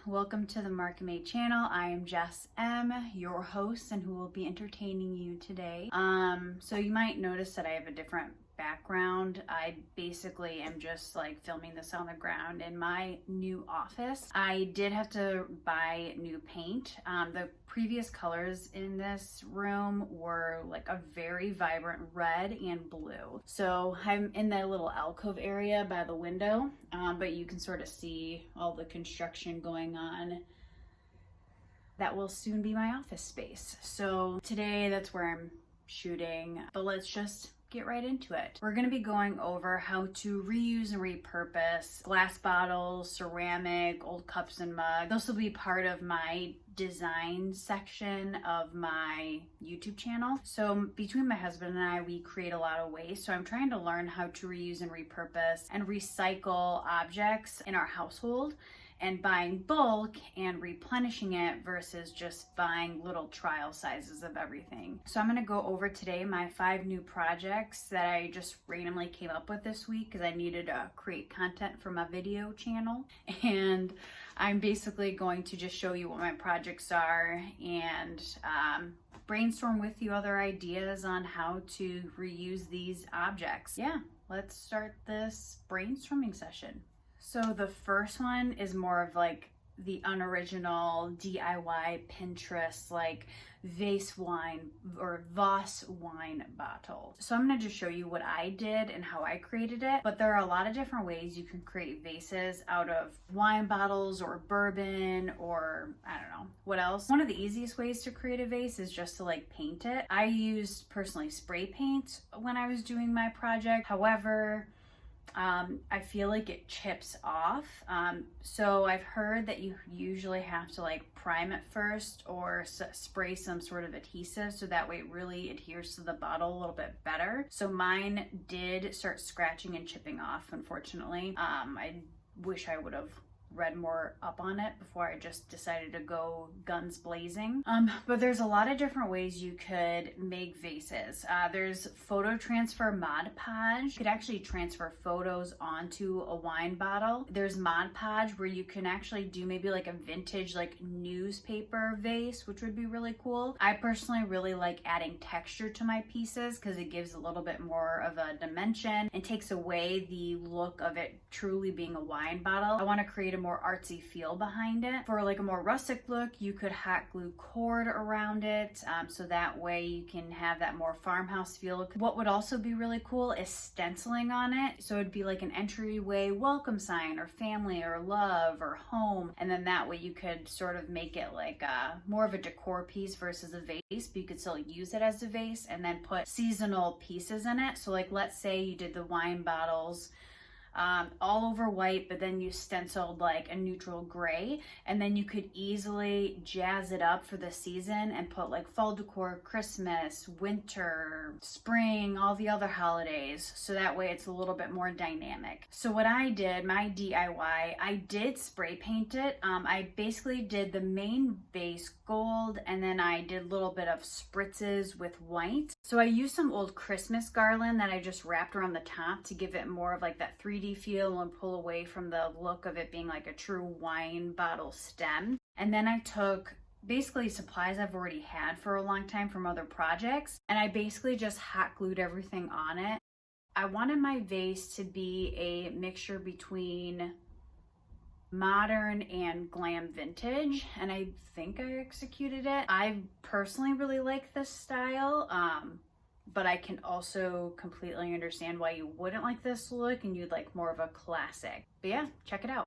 welcome to the Mark and Made channel. I am Jess M, your host, and who will be entertaining you today. So you might notice that I have a different background. I basically am just like filming this on the ground in my new office. I did have to buy new paint. The previous colors in this room were like a very vibrant red and blue. So I'm in that little alcove area by the window, but you can sort of see all the construction going on. That will soon be my office space. So today that's where I'm shooting, but let's just get right into it. We're going to be going over how to reuse and repurpose glass bottles, ceramic, old cups and mugs. This will be part of my design section of my YouTube channel. So between my husband and I, we create a lot of waste. So I'm trying to learn how to reuse and repurpose and recycle objects in our household, and buying bulk and replenishing it versus just buying little trial sizes of everything. So I'm going to go over today my 5 new projects that I just randomly came up with this week because I needed to create content for my video channel. And I'm basically going to just show you what my projects are and brainstorm with you other ideas on how to reuse these objects. Yeah, let's start this brainstorming session. So the first one is more of like the unoriginal DIY Pinterest, like Vase wine or Vase wine bottle. So I'm going to just show you what I did and how I created it. But there are a lot of different ways you can create vases out of wine bottles or bourbon or I don't know what else. One of the easiest ways to create a vase is just to like paint it. I used personally spray paint when I was doing my project. However, I feel like it chips off. So I've heard that you usually have to like prime it first or spray some sort of adhesive so that way it really adheres to the bottle a little bit better. So mine did start scratching and chipping off, unfortunately. I wish I would have read more up on it before I just decided to go guns blazing. But there's a lot of different ways you could make vases. There's photo transfer Mod Podge. You could actually transfer photos onto a wine bottle. There's Mod Podge where you can actually do maybe like a vintage like newspaper vase, which would be really cool. I personally really like adding texture to my pieces because it gives a little bit more of a dimension and takes away the look of it truly being a wine bottle. I want to create a more artsy feel behind it. For like a more rustic look, you could hot glue cord around it, so that way you can have that more farmhouse feel. What would also be really cool is stenciling on it, so it'd be like an entryway welcome sign or family or love or home, and then that way you could sort of make it like more of a decor piece versus a vase, but you could still use it as a vase and then put seasonal pieces in it. So like let's say you did the wine bottles all over white, but then you stenciled like a neutral gray, and then you could easily jazz it up for the season and put like fall decor, Christmas, winter, spring, all the other holidays, so that way it's a little bit more dynamic. So what I did, my DIY, I did spray paint it. I basically did the main base gold, and then I did a little bit of spritzes with white. So I used some old Christmas garland that I just wrapped around the top to give it more of like that 3D feel and pull away from the look of it being like a true wine bottle stem. And then I took basically supplies I've already had for a long time from other projects, and I basically just hot glued everything on it. I wanted my vase to be a mixture between modern and glam vintage, and I think I executed it. I personally really like this style, but I can also completely understand why you wouldn't like this look and you'd like more of a classic. But yeah, check it out.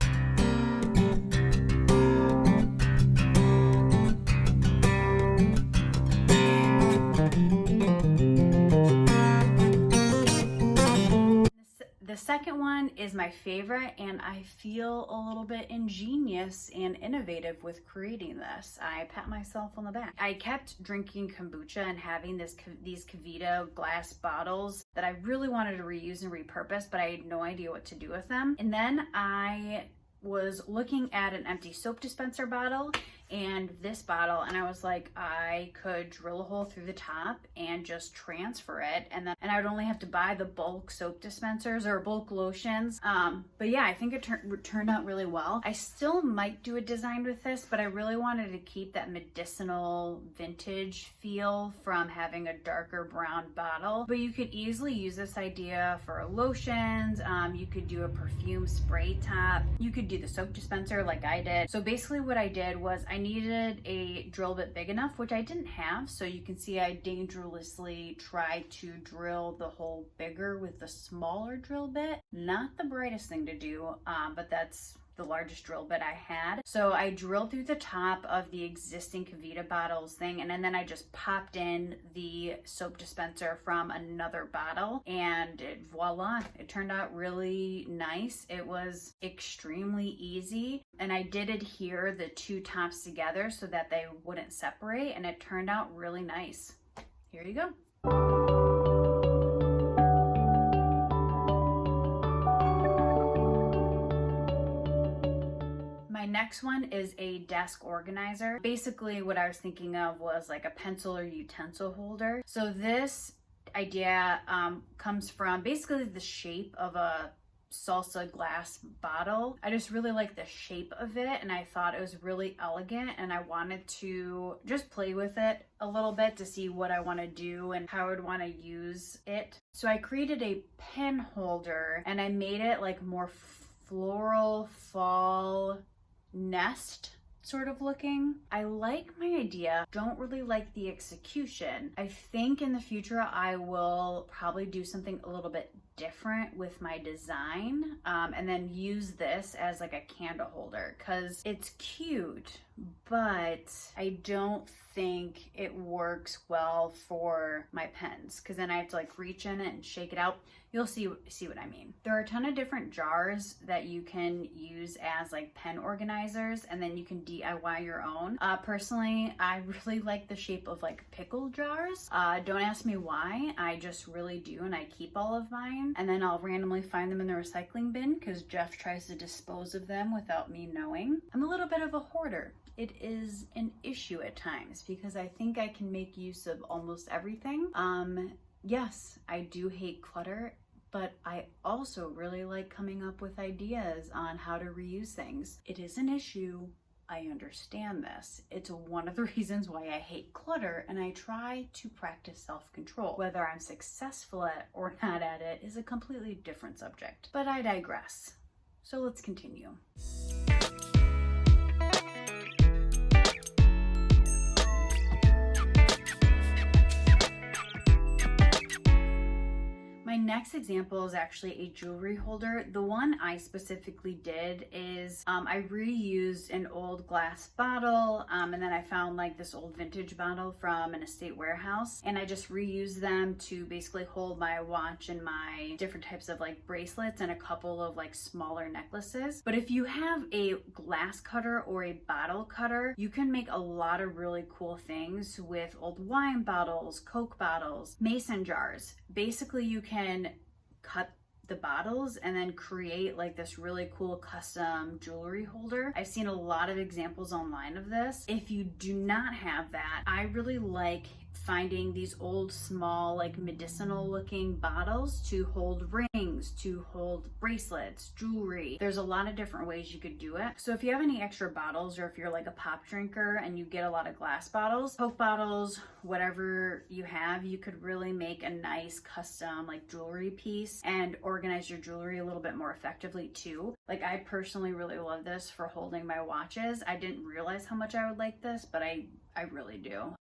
The second one is my favorite, and I feel a little bit ingenious and innovative with creating this. I pat myself on the back. I kept drinking kombucha and having these Kavita glass bottles that I really wanted to reuse and repurpose, but I had no idea what to do with them. And then I was looking at an empty soap dispenser bottle, and this bottle, and I was like, I could drill a hole through the top and just transfer it, and I would only have to buy the bulk soap dispensers or bulk lotions. But yeah, I think it turned out really well. I still might do a design with this, but I really wanted to keep that medicinal vintage feel from having a darker brown bottle. But you could easily use this idea for lotions. You could do a perfume spray top. You could do the soap dispenser like I did. So basically what I did was I needed a drill bit big enough, which I didn't have. So you can see I dangerously tried to drill the hole bigger with the smaller drill bit. Not the brightest thing to do, but that's the largest drill bit I had. So I drilled through the top of the existing Kavita bottles thing, and then I just popped in the soap dispenser from another bottle, and voila, it turned out really nice. It was extremely easy, and I did adhere the two tops together so that they wouldn't separate, and it turned out really nice. Here you go. My next one is a desk organizer. Basically what I was thinking of was like a pencil or utensil holder. So this idea comes from basically the shape of a salsa glass bottle. I just really like the shape of it, and I thought it was really elegant, and I wanted to just play with it a little bit to see what I want to do and how I would want to use it. So I created a pen holder, and I made it like more floral fall nest sort of looking. I like my idea, don't really like the execution. I think in the future I will probably do something a little bit different with my design, and then use this as like a candle holder because it's cute, but I don't think it works well for my pens because then I have to like reach in it and shake it out. You'll see what I mean. There are a ton of different jars that you can use as like pen organizers, and then you can DIY your own. Personally, I really like the shape of like pickle jars. Don't ask me why, I just really do, and I keep all of mine, and then I'll randomly find them in the recycling bin because Jeff tries to dispose of them without me knowing. I'm a little bit of a hoarder. It is an issue at times because I think I can make use of almost everything. Yes, I do hate clutter, but I also really like coming up with ideas on how to reuse things. It is an issue. I understand this. It's one of the reasons why I hate clutter, and I try to practice self-control. Whether I'm successful at or not at it is a completely different subject, but I digress. So let's continue. My next example is actually a jewelry holder. The one I specifically did is I reused an old glass bottle, and then I found like this old vintage bottle from an estate warehouse, and I just reused them to basically hold my watch and my different types of like bracelets and a couple of like smaller necklaces. But if you have a glass cutter or a bottle cutter, you can make a lot of really cool things with old wine bottles, Coke bottles, mason jars. Basically, you can cut the bottles and then create like this really cool custom jewelry holder. I've seen a lot of examples online of this. If you do not have that, I really like finding these old small like medicinal looking bottles to hold rings, to hold bracelets, jewelry. There's a lot of different ways you could do it. So if you have any extra bottles, or if you're like a pop drinker and you get a lot of glass bottles, Coke bottles, whatever you have, you could really make a nice custom like jewelry piece and organize your jewelry a little bit more effectively too. Like I personally really love this for holding my watches. I didn't realize how much I would like this, but I really do.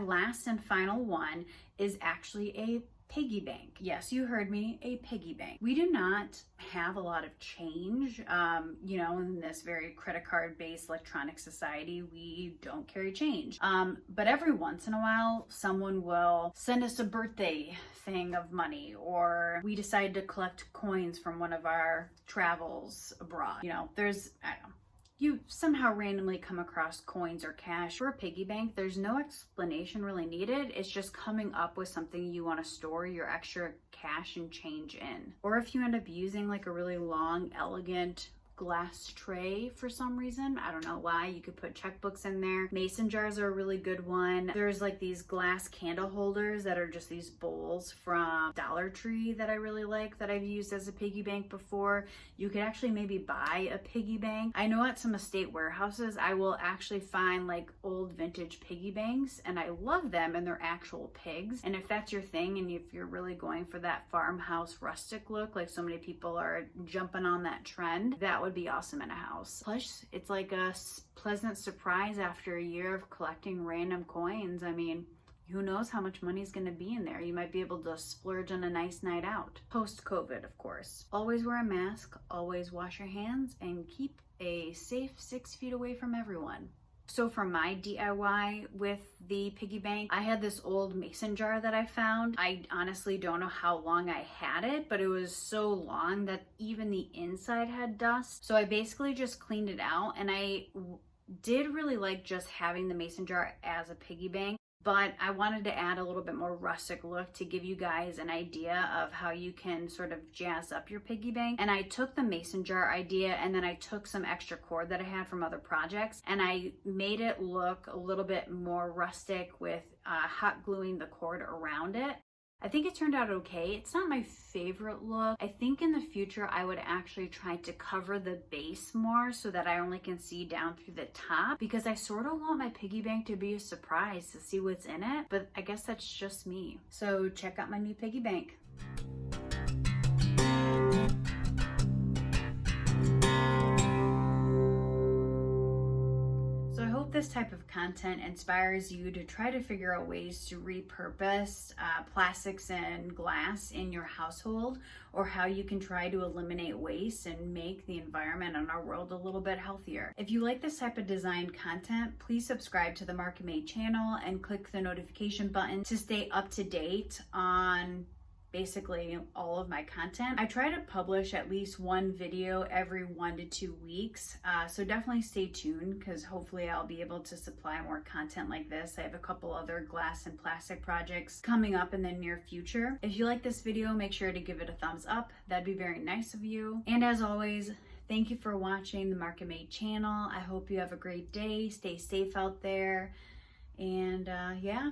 Last and final one is actually a piggy bank. Yes, you heard me, a piggy bank. We do not have a lot of change. You know, in this very credit card based electronic society, we don't carry change. But every once in a while, someone will send us a birthday thing of money, or we decide to collect coins from one of our travels abroad. You know, there's, I don't know, you somehow randomly come across coins or cash or a piggy bank, there's no explanation really needed. It's just coming up with something you want to store your extra cash and change in. Or if you end up using like a really long, elegant glass tray for some reason, I don't know why, you could put checkbooks in there. Mason jars are a really good one. There's like these glass candle holders that are just these bowls from Dollar Tree that I really like, that I've used as a piggy bank before. You could actually maybe buy a piggy bank. I know at some estate warehouses I will actually find like old vintage piggy banks, and I love them, and they're actual pigs. And if that's your thing, and if you're really going for that farmhouse rustic look, like so many people are jumping on that trend, that would be awesome in a house. Plus, it's like a pleasant surprise after a year of collecting random coins. I mean, who knows how much money is going to be in there? You might be able to splurge on a nice night out. Post-COVID, of course. Always wear a mask, always wash your hands, and keep a safe 6 feet away from everyone. So for my DIY with the piggy bank, I had this old mason jar that I found. I honestly don't know how long I had it, but it was so long that even the inside had dust. So I basically just cleaned it out, and I did really like just having the mason jar as a piggy bank. But I wanted to add a little bit more rustic look to give you guys an idea of how you can sort of jazz up your piggy bank. And I took the mason jar idea, and then I took some extra cord that I had from other projects, and I made it look a little bit more rustic with hot gluing the cord around it. I think it turned out okay. It's not my favorite look. I think in the future I would actually try to cover the base more so that I only can see down through the top, because I sort of want my piggy bank to be a surprise to see what's in it, but I guess that's just me. So check out my new piggy bank. This type of content inspires you to try to figure out ways to repurpose plastics and glass in your household, or how you can try to eliminate waste and make the environment and our world a little bit healthier. If you like this type of design content, please subscribe to the Market Made channel and click the notification button to stay up to date on basically all of my content. I try to publish at least one video every 1 to 2 weeks, so definitely stay tuned, because hopefully I'll be able to supply more content like this. I have a couple other glass and plastic projects coming up in the near future. If you like this video, make sure to give it a thumbs up. That'd be very nice of you. And as always, thank you for watching the Market Made channel. I hope you have a great day. Stay safe out there. And yeah,